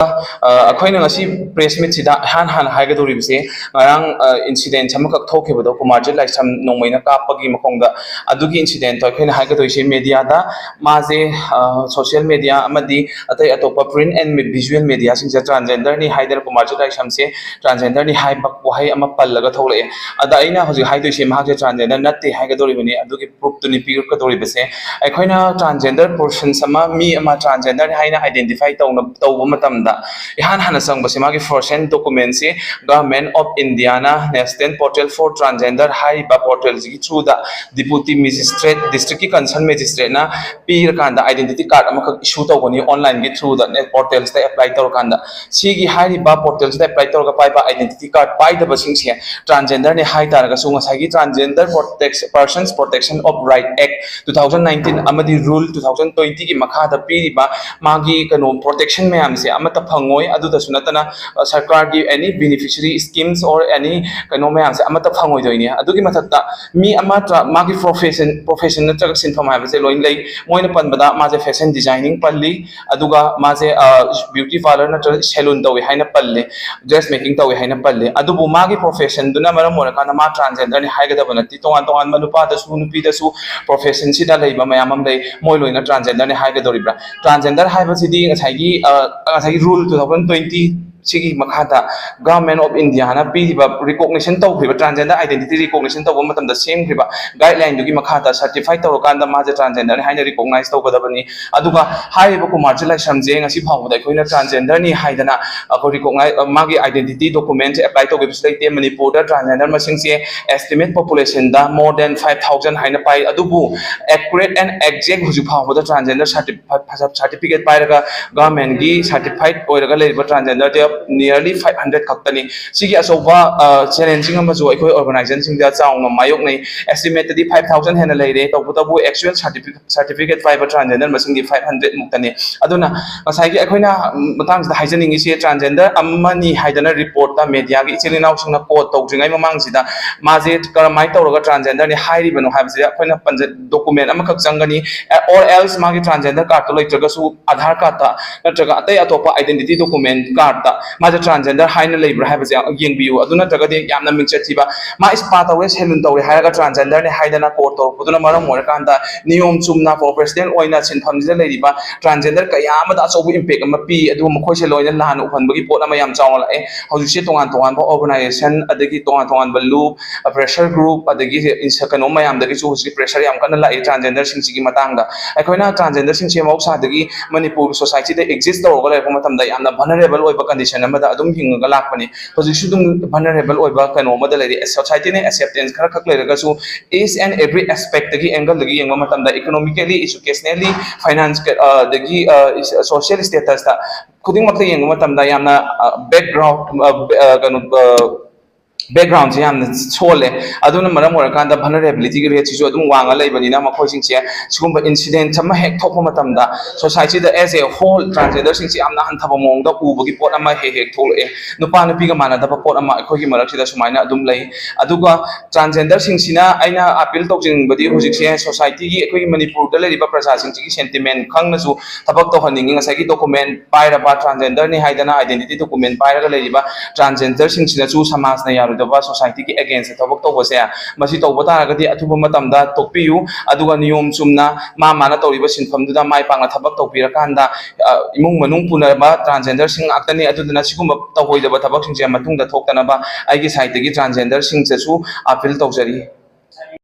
ꯑꯩꯈꯣꯏꯅ ꯉꯁꯤ ꯄ꯭ꯔꯦꯁ ꯃꯤꯠꯁꯤꯗ ꯍꯥꯟꯅ ꯍꯥꯏꯒꯗꯧꯔꯤꯕꯁꯦ ꯉꯔꯥꯡ ꯏꯟꯁꯤꯗꯦꯟꯠ ꯑꯃꯈꯛ ꯊꯣꯛꯈꯤꯕꯗꯣ ꯀꯨꯃꯥꯔꯖꯤꯠ ꯂꯥꯏꯁ꯭ꯔꯝ ꯅꯣꯡꯃꯩꯅ ꯀꯥꯞꯄꯒꯤ ꯃꯈꯣꯡꯗ ꯑꯗꯨꯒꯤ ꯏꯟꯁꯤꯗꯦꯟꯠꯇꯣ ꯑꯩꯈꯣꯏꯅ ꯍꯥꯏꯒꯗꯣꯏꯁꯦ ꯃꯦꯗꯤꯌꯥꯗ ꯃꯥꯁꯦ ꯁꯣꯁꯤꯌꯦꯜ ꯃꯦꯗꯤꯌꯥ ꯑꯃꯗꯤ ꯑꯇꯩ ꯑꯇꯣꯞꯄ ꯄ꯭ꯔꯤꯟꯠ ꯑꯦꯟ ꯚꯤꯖꯨꯑꯦꯜ ꯃꯦꯗꯤꯌꯥꯁꯤꯡꯁꯦ ꯇ꯭ꯔꯥꯟꯁꯖꯦꯟꯗꯔꯅꯤ ꯍꯥꯏꯗꯅ ꯀꯨꯃꯥꯔꯖꯤꯠ ꯂꯥꯏꯁ꯭ꯔꯝꯁꯦ ꯇ꯭ꯔꯥꯟꯁꯖꯦꯟꯗꯔꯅꯤ ꯍꯥꯏꯕ ꯋꯥꯍꯩ ꯑꯃ ꯄꯜꯂꯒ ꯊꯣꯛꯂꯛꯑꯦ ꯑꯗ ꯑꯩꯅ ꯍꯧꯖꯤꯛ ꯍꯥꯏꯗꯣꯏꯁꯦ ꯃꯍꯥꯛꯁꯦ ꯇ꯭ꯔꯥꯟꯁꯖꯦꯟꯗꯔ ꯅꯠꯇꯦ ꯍꯥꯏꯒꯗꯧꯔꯤꯕꯅꯤ ꯑꯗꯨꯒꯤ ꯄ꯭ꯔꯨꯐꯇꯨꯅꯤ ꯄꯤꯔꯛꯀꯗꯧꯔꯤꯕꯁꯦ ꯑꯩꯈꯣꯏꯅ ꯇ꯭ꯔꯥꯟꯁꯖꯦꯟꯗꯔ ꯄꯔꯁꯟꯁ ꯑꯃ ꯃꯤ ꯑꯃ ꯇ꯭ꯔꯥꯟꯁꯖꯦꯟꯗꯔ ꯍꯥꯏꯅ ꯑꯥꯏꯗꯦꯟꯇꯤꯐꯥꯏ ꯇꯧꯕ ꯃꯇꯝꯗ ꯏꯍꯥꯟ ꯍꯥꯟꯅ ꯆꯪꯕꯁꯦ ꯃꯥꯒꯤ ꯐꯥꯔꯁ ꯍꯦꯟ ꯗꯣꯀꯨꯃꯦꯟꯁꯤ ꯒꯚꯔꯟꯃꯦꯟꯠ ꯑꯣꯐ ꯏꯟꯗꯤꯌꯥꯅ ꯅꯦꯁꯅꯦꯜ ꯄꯣꯔꯇꯦꯜ ꯐꯣꯔ ꯇ꯭ꯔꯥꯟꯁꯖꯦꯟꯗꯔ ꯍꯥꯏꯔꯤꯕ ꯄꯣꯔꯇꯦꯜꯁꯤꯒꯤ ꯊ꯭ꯔꯨꯗ ꯗꯤꯄꯨꯇꯤ ꯃꯦꯖꯤꯁꯇ꯭ꯔꯦꯠ ꯗꯤꯁꯇ꯭ꯔꯤꯛꯀꯤ ꯀꯟꯁꯔꯟ ꯃꯦꯖꯤꯁꯇ꯭ꯔꯦꯠꯅ ꯄꯤꯔꯀꯥꯟꯗ ꯑꯥꯏꯗꯦꯟꯇꯤꯇꯤ ꯀꯥꯔꯗ ꯑꯃꯈꯛ ꯏꯁꯨ ꯇꯧꯒꯅꯤ ꯑꯣꯟꯂꯥꯏꯟꯒꯤ ꯊ꯭ꯔꯨꯗ ꯄꯣꯔꯇꯦꯜꯁꯤꯗ ꯑꯦꯄ꯭ꯂꯥꯏ ꯇꯧꯔꯀꯥꯟꯗ ꯁꯤꯒꯤ ꯍꯥꯏꯔꯤꯕ ꯄꯣꯔꯇꯦꯜꯁꯤꯗ ꯑꯦꯄ꯭ꯂꯥꯏ ꯇꯧꯔꯒ ꯄꯥꯏꯕ ꯑꯥꯏꯗꯦꯟꯇꯤꯇꯤ ꯀꯥꯔꯗ ꯄꯥꯏꯗꯕꯁꯤꯡꯁꯦ ꯇ꯭ꯔꯥꯟꯁꯖꯦꯟꯗꯔꯅꯤ ꯍꯥꯏ ꯇꯥꯔꯒꯁꯨ ꯉꯁꯥꯏꯒꯤ ꯇ꯭ꯔꯥꯟꯁꯖꯦꯟꯗꯔ ꯄꯔꯁꯟꯁ ꯄ꯭ꯔꯣꯇꯦꯛꯁꯟ ꯑꯣꯐ ꯔꯥꯏꯠ ꯑꯦꯛ 2019 ꯑꯃꯗꯤ ꯔꯨꯜ 2020ꯒꯤ ꯃꯈꯥꯗ ꯄꯤꯔꯤꯕ ꯃꯥꯒꯤ ꯄ꯭ꯔꯣꯇꯦꯛꯁꯟ ꯃꯌꯥꯝꯁꯦ ꯑꯃꯠꯇ ꯐꯪꯉꯣꯏ ꯑꯗꯨꯗꯁꯨ ꯅꯠꯇꯅ ꯁꯔꯀꯥꯔꯒꯤ ꯑꯦꯅꯤ ꯕꯦꯅꯤꯐꯤꯁꯔꯤ ꯁ꯭ꯀꯤꯝꯁ ꯑꯣꯔ ꯑꯦꯅꯤ ꯃꯌꯥꯝꯁꯦ ꯑꯃꯠꯇ ꯐꯪꯉꯣꯏꯗꯣꯏꯅꯤ ꯑꯗꯨꯒꯤ ꯃꯊꯛꯇ ꯃꯤ ꯑꯃ ꯃꯥꯒꯤ ꯄ꯭ꯔꯣꯐꯦꯁꯟ ꯅꯠꯇ꯭ꯔꯒ ꯁꯤꯟꯐꯝ ꯍꯥꯏꯕꯁꯦ ꯂꯣꯏ ꯂꯩ ꯃꯣꯏꯅ ꯄꯟꯕꯗ ꯃꯥꯁꯦ ꯐꯦꯁꯟ ꯗꯤꯖꯥꯏꯅꯤꯡ ꯄꯜꯂꯤ ꯑꯗꯨꯒ ꯃꯥꯁꯦ ꯕ꯭ꯌꯨꯇꯤ ꯄꯥꯔꯂꯔ ꯅꯠꯇ꯭ꯔꯒ ꯁꯦꯂꯨꯟ ꯇꯧꯏ ꯍꯥꯏꯅ ꯄꯜꯂꯤ ꯗ꯭ꯔꯦꯁ ꯃꯦꯀꯤꯡ ꯇꯧꯏ ꯍꯥꯏꯅ ꯄꯜꯂꯤ ꯑꯗꯨꯕꯨ ꯃꯥꯒꯤ ꯄ꯭ꯔꯣꯐꯦꯁꯟꯗꯨꯅ ꯃꯔꯝ ꯑꯣꯏꯔꯀꯥꯟꯗ ꯃꯥ ꯇ꯭ꯔꯥꯟꯁꯖꯦꯟꯗꯔꯅꯤ ꯍꯥꯏꯒꯗꯕ ꯅꯠꯇꯦ ꯇꯣꯉꯥꯟ ꯇꯣꯉꯥꯟꯕ ꯅꯨꯄꯥꯗꯁꯨ ꯅꯨꯄꯤꯗꯁꯨ ꯄ꯭ꯔꯣꯐꯦꯁꯟꯁꯤꯗ ꯂꯩꯕ ꯃꯌꯥꯝ ꯑꯃ ꯂꯩ ꯃꯣꯏ ꯂꯣꯏꯅ ꯇ꯭ꯔꯥꯟꯁꯖꯦꯟꯗꯔꯅꯤ ꯍꯥꯏꯒꯗꯧꯔꯤꯕ꯭ꯔꯥ ꯇ꯭ꯔꯥꯟꯁꯖꯦꯟꯗꯔ ꯍꯥꯏꯕꯁꯤꯗꯤ ꯉꯁꯥꯏꯒꯤ ꯔꯨꯜ 2020 ꯁꯤꯒꯤ ꯃꯈꯥꯗ ꯒꯚꯔꯟꯃꯦꯟꯠ ꯑꯣꯐ ꯏꯟꯗꯤꯌꯥꯅ ꯄꯤꯔꯤꯕ ꯔꯤꯀꯣꯒꯅꯤꯁꯟ ꯇꯧꯈ꯭ꯔꯤꯕ ꯇ꯭ꯔꯥꯟꯁꯖꯦꯟꯗꯔ ꯑꯥꯏꯗꯦꯟꯇꯤꯇꯤ ꯔꯤꯀꯣꯒꯅꯤꯁꯟ ꯇꯧꯕ ꯃꯇꯝꯗ ꯁꯦꯝꯈ꯭ꯔꯤꯕ ꯒꯥꯏꯗꯂꯥꯏꯟꯗꯨꯒꯤ ꯃꯈꯥꯗ ꯁꯔꯇꯤꯐꯥꯏ ꯇꯧꯔꯀꯥꯟꯗ ꯃꯥꯁꯦ ꯇ꯭ꯔꯥꯟꯁꯖꯦꯟꯗꯔꯅꯤ ꯍꯥꯏꯅ ꯔꯤꯀꯣꯒꯅꯥꯏꯖ ꯇꯧꯒꯗꯕꯅꯤ ꯑꯗꯨꯒ ꯍꯥꯏꯔꯤꯕ ꯀꯨꯃꯥꯔꯖꯤꯠ ꯂꯥꯏꯁ꯭ꯔꯝꯁꯦ ꯉꯁꯤ ꯐꯥꯎꯕꯗ ꯑꯩꯈꯣꯏꯅ ꯇ꯭ꯔꯥꯟꯁꯖꯦꯟꯗꯔꯅꯤ ꯍꯥꯏꯗꯅ ꯑꯩꯈꯣꯏ ꯔꯤꯀꯣꯒꯅꯥꯏꯖ ꯃꯥꯒꯤ ꯑꯥꯏꯗꯦꯟꯇꯤꯇꯤ ꯗꯣꯀꯨꯃꯦꯟꯁꯦ ꯑꯦꯄ꯭ꯂꯥꯏ ꯇꯧꯈꯤꯕꯁꯨ ꯂꯩꯇꯦ ꯃꯅꯤꯄꯨꯔꯗ ꯇ꯭ꯔꯥꯟꯁꯖꯦꯟꯗꯔ ꯃꯁꯤꯡꯁꯦ ꯑꯦꯁꯇꯤꯃꯦꯠ ꯄꯣꯄꯨꯂꯦꯁꯟꯗ ꯃꯣꯔ ꯗꯦꯟ 5,000 ꯍꯥꯏꯅ ꯄꯥꯏ ꯑꯗꯨꯕꯨ ꯑꯦꯀꯨꯔꯦꯠ ꯑꯦꯟ ꯑꯦꯛꯖꯦꯛ ꯍꯧꯖꯤꯛ ꯐꯥꯎꯕꯗ ꯇ꯭ꯔꯥꯟꯁꯖꯦꯟꯗꯔ ꯁꯔꯇꯤꯐꯤꯀꯦꯠ ꯄꯥꯏꯔꯒ ꯒꯚꯔꯟꯃꯦꯟꯠꯒꯤ ꯁꯔꯇꯤꯐꯥꯏꯠ ꯑꯣꯏꯔꯒ ꯂꯩꯔꯤꯕ ꯇ꯭ꯔꯥꯟꯁꯖꯦꯟꯗꯔꯗꯤ ꯅꯤꯌꯔꯂꯤ 500 ꯈꯛꯇꯅꯤ ꯁꯤꯒꯤ ꯑꯆꯧꯕ ꯆꯦꯂꯦꯟꯖꯤꯡ ꯑꯃꯁꯨ ꯑꯩꯈꯣꯏ ꯑꯣꯔꯒꯅꯥꯏꯖꯦꯁꯟꯁꯤꯡꯗ ꯆꯥꯎꯅ ꯃꯥꯌꯣꯛꯅꯩ ꯑꯦꯁꯇꯤꯃꯦꯠꯇꯗꯤ 5,000 ꯍꯦꯟꯅ ꯂꯩꯔꯦ ꯇꯧꯕꯇꯕꯨ ꯑꯦꯛꯆꯨꯑꯦꯜ ꯁꯔꯇꯤꯐꯤꯀꯦꯠ ꯄꯥꯏꯕ ꯇ꯭ꯔꯥꯟꯁꯖꯦꯟꯗꯔ ꯃꯁꯤꯡꯗꯤ 500 ꯃꯨꯛꯇꯅꯤ ꯑꯗꯨꯅ ꯉꯁꯥꯏꯒꯤ ꯑꯩꯈꯣꯏꯅ ꯃꯇꯥꯡꯁꯤꯗ ꯍꯥꯏꯖꯅꯤꯡꯉꯤꯁꯤ ꯇ꯭ꯔꯥꯟꯁꯖꯦꯟꯗꯔ ꯑꯃꯅꯤ ꯍꯥꯏꯗꯅ ꯔꯤꯄꯣꯔꯠꯇ ꯃꯦꯗꯤꯌꯥꯒꯤ ꯏꯆꯤꯜ ꯏꯅꯥꯎꯁꯤꯡꯅ ꯀꯣꯠ ꯇꯧꯗ꯭ꯔꯤꯉꯩ ꯃꯃꯥꯡꯁꯤꯗ ꯃꯥꯁꯦ ꯀꯔꯝꯍꯥꯏꯅ ꯇꯧꯔꯒ ꯇ꯭ꯔꯥꯟꯁꯖꯦꯟꯗꯔꯅꯤ ꯍꯥꯏꯔꯤꯕꯅꯣ ꯍꯥꯏꯕꯁꯤꯗ ꯑꯩꯈꯣꯏꯅ ꯗꯣꯀꯨꯃꯦꯟ ꯑꯃꯈꯛ ꯆꯪꯒꯅꯤ ꯑꯣꯔ ꯑꯦꯜꯁ ꯃꯥꯒꯤ ꯇ꯭ꯔꯥꯟꯁꯖꯦꯟꯗꯔ ꯀꯥꯔꯗꯇꯣ ꯂꯩꯇ꯭ꯔꯒꯁꯨ ꯑꯙꯥꯔ ꯀꯥꯔꯗꯇ ꯅꯠꯇ꯭ꯔꯒ ꯑꯇꯩ ꯑꯇꯣꯞꯄ ꯑꯥꯏꯗꯦꯟꯇꯤꯇꯤ ꯗꯣꯀꯨꯃꯦꯟ ꯀꯥꯔꯗꯇ ꯃꯥꯁꯦ ꯇ꯭ꯔꯥꯟꯁꯖꯦꯟꯗꯔ ꯍꯥꯏꯅ ꯂꯩꯕ꯭ꯔꯥ ꯍꯥꯏꯕꯁꯦ ꯌꯦꯡꯕꯤꯌꯨ ꯑꯗꯨ ꯅꯠꯇ꯭ꯔꯒꯗꯤ ꯌꯥꯝꯅ ꯃꯤꯡꯆꯠ ꯊꯤꯕ ꯃꯥ ꯁ꯭ꯄꯥ ꯇꯧꯔꯦ ꯁꯦꯂꯨꯟ ꯇꯧꯔꯦ ꯍꯥꯏꯔꯒ ꯇ꯭ꯔꯥꯟꯁꯖꯦꯟꯗꯔꯅꯤ ꯍꯥꯏꯗꯅ ꯀꯣꯠ ꯇꯧꯔꯛꯄꯗꯨꯅ ꯃꯔꯝ ꯑꯣꯏꯔꯀꯥꯟꯗ ꯅꯤꯌꯣꯝ ꯆꯨꯝꯅ ꯄ꯭ꯔꯣꯐꯦꯁꯅꯦꯜ ꯑꯣꯏꯅ ꯁꯤꯟꯐꯝꯁꯤꯗ ꯂꯩꯔꯤꯕ ꯇ꯭ꯔꯥꯟꯁꯖꯦꯟꯗꯔ ꯀꯌꯥ ꯑꯃꯗ ꯑꯆꯧꯕ ꯏꯝꯄꯦꯛ ꯑꯃ ꯄꯤ ꯑꯗꯨꯒ ꯃꯈꯣꯏꯁꯦ ꯂꯣꯏꯅ ꯂꯥꯟꯅ ꯎꯍꯟꯕꯒꯤ ꯄꯣꯠ ꯑꯃ ꯌꯥꯝ ꯆꯥꯎꯅ ꯂꯥꯛꯑꯦ ꯍꯧꯖꯤꯛꯁꯦ ꯇꯣꯉꯥꯟ ꯇꯣꯉꯥꯟꯕ ꯑꯣꯔꯒꯅꯥꯏꯖꯦꯁꯟ ꯑꯗꯒꯤ ꯇꯣꯉꯥꯟ ꯇꯣꯉꯥꯟꯕ ꯂꯨꯞ ꯄ꯭ꯔꯦꯁꯔ ꯒ꯭ꯔꯨꯞ ꯑꯗꯒꯤ ꯃꯌꯥꯝꯗꯒꯤꯁꯨ ꯍꯧꯖꯤꯛ ꯄ꯭ꯔꯦꯁꯔ ꯌꯥꯝ ꯀꯟꯅ ꯂꯥꯛꯏ ꯇ꯭ꯔꯥꯟꯁꯖꯦꯟꯗꯔꯁꯤꯡꯁꯤꯒꯤ ꯃꯇꯥꯡꯗ ꯑꯩꯈꯣꯏꯅ ꯇ꯭ꯔꯥꯟꯁꯖꯦꯟꯗꯔꯁꯤꯡꯁꯦ ꯃꯍꯧꯁꯥꯗꯒꯤ ꯃꯅꯤꯄꯨꯔ ꯁꯣꯁꯥꯏꯇꯤꯗ ꯑꯦꯛꯖꯤꯁ ꯇꯧꯔꯒ ꯂꯩꯔꯛꯄ ꯃꯇꯝꯗ ꯌꯥꯝꯅ ꯚꯜꯅꯔꯦꯕꯜ ꯑꯣꯏꯕ ꯀꯟꯗꯤꯁꯟ ꯑꯃꯗ ꯑꯗꯨꯝ ꯍꯤꯡꯉꯒ ꯂꯥꯛꯄꯅꯤ ꯍꯧꯖꯤꯛꯁꯨ ꯑꯗꯨꯝ ꯚꯜꯅꯔꯦꯕꯜ ꯑꯣꯏꯕ ꯑꯃꯗ ꯂꯩꯔꯤ ꯁꯣꯁꯥꯏꯇꯤꯅ ꯑꯦꯛꯁꯦꯞꯇꯦꯟꯁ ꯈꯔ ꯈꯛ ꯂꯩꯔꯒꯁꯨ ꯏꯆ ꯑꯦꯟड ꯑꯦꯚ꯭ꯔꯤ ꯑꯦꯁꯄꯦꯛꯇꯒꯤ ꯑꯦꯡꯒꯜꯗꯒꯤ ꯌꯦꯡꯕ ꯃꯇꯝꯗ ꯏꯀꯣꯅꯣꯃꯤꯀꯦꯂꯤ ꯏꯖꯨꯀꯦꯁꯅꯦꯜꯂꯤ ꯐꯥꯏꯅꯥꯟꯁ ꯑꯗꯒꯤ ꯁꯣꯁꯤꯌꯦꯜ ꯁ꯭ꯇꯦꯇꯁꯇ ꯈꯨꯗꯤꯡꯃꯛꯇ ꯌꯦꯡꯕ ꯃꯇꯝꯗ ꯌꯥꯝꯅ ꯕꯦꯛꯒ꯭ꯔꯥꯎꯟꯁꯦ ꯌꯥꯝꯅ ꯁꯣꯜꯂꯦ ꯑꯗꯨꯅ ꯃꯔꯝ ꯑꯣꯏꯔꯀꯥꯟꯗ ꯚꯜꯅꯔꯦꯕꯤꯂꯤꯇꯤꯒꯤ ꯔꯦꯠꯁꯤꯁꯨ ꯑꯗꯨꯝ ꯋꯥꯡꯉ ꯂꯩꯕꯅꯤꯅ ꯃꯈꯣꯏꯁꯤꯡꯁꯦ ꯁꯤꯒꯨꯝꯕ ꯏꯟꯁꯤꯗꯦꯟꯠ ꯑꯃ ꯍꯦꯛ ꯊꯣꯛꯄ ꯃꯇꯝꯗ ꯁꯣꯁꯥꯏꯇꯤꯗ ꯑꯦꯁ ꯑꯦ ꯍꯣꯜ ꯇ꯭ꯔꯥꯟꯁꯖꯦꯟꯗꯔꯁꯤꯡꯁꯦ ꯌꯥꯝꯅ ꯍꯟꯊꯕ ꯃꯑꯣꯡꯗ ꯎꯕꯒꯤ ꯄꯣꯠ ꯑꯃ ꯍꯦꯛ ꯊꯣꯛꯂꯛꯑꯦ ꯅꯨꯄꯥ ꯅꯨꯄꯤꯒ ꯃꯥꯟꯅꯗꯕ ꯄꯣꯠ ꯑꯃ ꯑꯩꯈꯣꯏꯒꯤ ꯃꯔꯛꯁꯤꯗ ꯁꯨꯃꯥꯏꯅ ꯑꯗꯨꯝ ꯂꯩ ꯑꯗꯨꯒ ꯇ꯭ꯔꯥꯟꯁꯖꯦꯟꯗꯔꯁꯤꯡꯁꯤꯅ ꯑꯩꯅ ꯑꯄꯤꯜ ꯇꯧꯖꯅꯤꯡꯕꯗꯤ ꯍꯧꯖꯤꯛꯁꯦ ꯁꯣꯁꯥꯏꯇꯤꯒꯤ ꯑꯩꯈꯣꯏꯒꯤ ꯃꯅꯤꯄꯨꯔꯗ ꯂꯩꯔꯤꯕ प्रजासिꯡꯁꯤꯒꯤ ꯁꯦꯟꯇꯤꯃꯦꯟ ꯈꯪꯅꯁꯨ ꯊꯕꯛ ꯇꯧꯍꯟꯅꯤꯡꯉꯤ ꯉꯁꯥꯏꯒꯤ ꯗꯣꯀꯨꯃꯦꯟ ꯄꯥꯏꯔꯕ ꯇ꯭ꯔꯥꯟꯁꯖꯦꯟꯗꯔꯅꯤ ꯍꯥꯏꯗꯅ ꯑꯥꯏꯗꯦꯟꯇꯤꯇꯤ ꯗꯣꯀꯨꯃꯦꯟ ꯄꯥꯏꯔꯒ ꯂꯩꯔꯤꯕ ꯇ꯭ꯔꯥꯟꯁꯖꯦꯟꯗꯔꯁꯤꯡꯁꯤꯅꯁꯨ ꯁꯃꯥꯖꯅ ꯌꯥꯔꯣꯏꯗꯕ ꯁꯣꯁꯥꯏꯇꯤꯒꯤ ꯑꯦꯒꯦꯟꯁꯇ ꯊꯕꯛ ꯇꯧꯕꯁꯦ ꯃꯁꯤ ꯇꯧꯕ ꯇꯥꯔꯒꯗꯤ ꯑꯊꯨꯕ ꯃꯇꯝꯗ ꯇꯣꯛꯄꯤꯌꯨ ꯑꯗꯨꯒ ꯅꯤꯌꯣꯝ ꯆꯨꯝꯅ ꯃꯥꯅ ꯇꯧꯔꯤꯕ ꯁꯤꯟꯐꯝꯗꯨꯗ ꯃꯥꯏ ꯄꯥꯛꯅ ꯊꯕꯛ ꯇꯧꯕꯤꯔꯀꯥꯟꯗ ꯏꯃꯨꯡ ꯃꯅꯨꯡ ꯄꯨꯅꯕ ꯇ꯭ꯔꯥꯟꯁꯖꯦꯟꯗꯔꯁꯤꯡ ꯉꯥꯛꯇꯅꯤ ꯑꯗꯨꯗꯨꯅ ꯁꯤꯒꯨꯝꯕ ꯇꯧꯍꯣꯏꯗꯕ ꯊꯕꯛꯁꯤꯡꯁꯦ ꯃꯇꯨꯡꯗ ꯊꯣꯛꯇꯅꯕ ꯑꯩꯒꯤ ꯁꯥꯏꯠꯇꯒꯤ ꯇ꯭ꯔꯥꯟꯁꯖꯦꯟꯗꯔꯁꯤꯡꯁꯤꯁꯨ ꯑꯄꯤꯜ ꯇꯧꯖꯔꯤ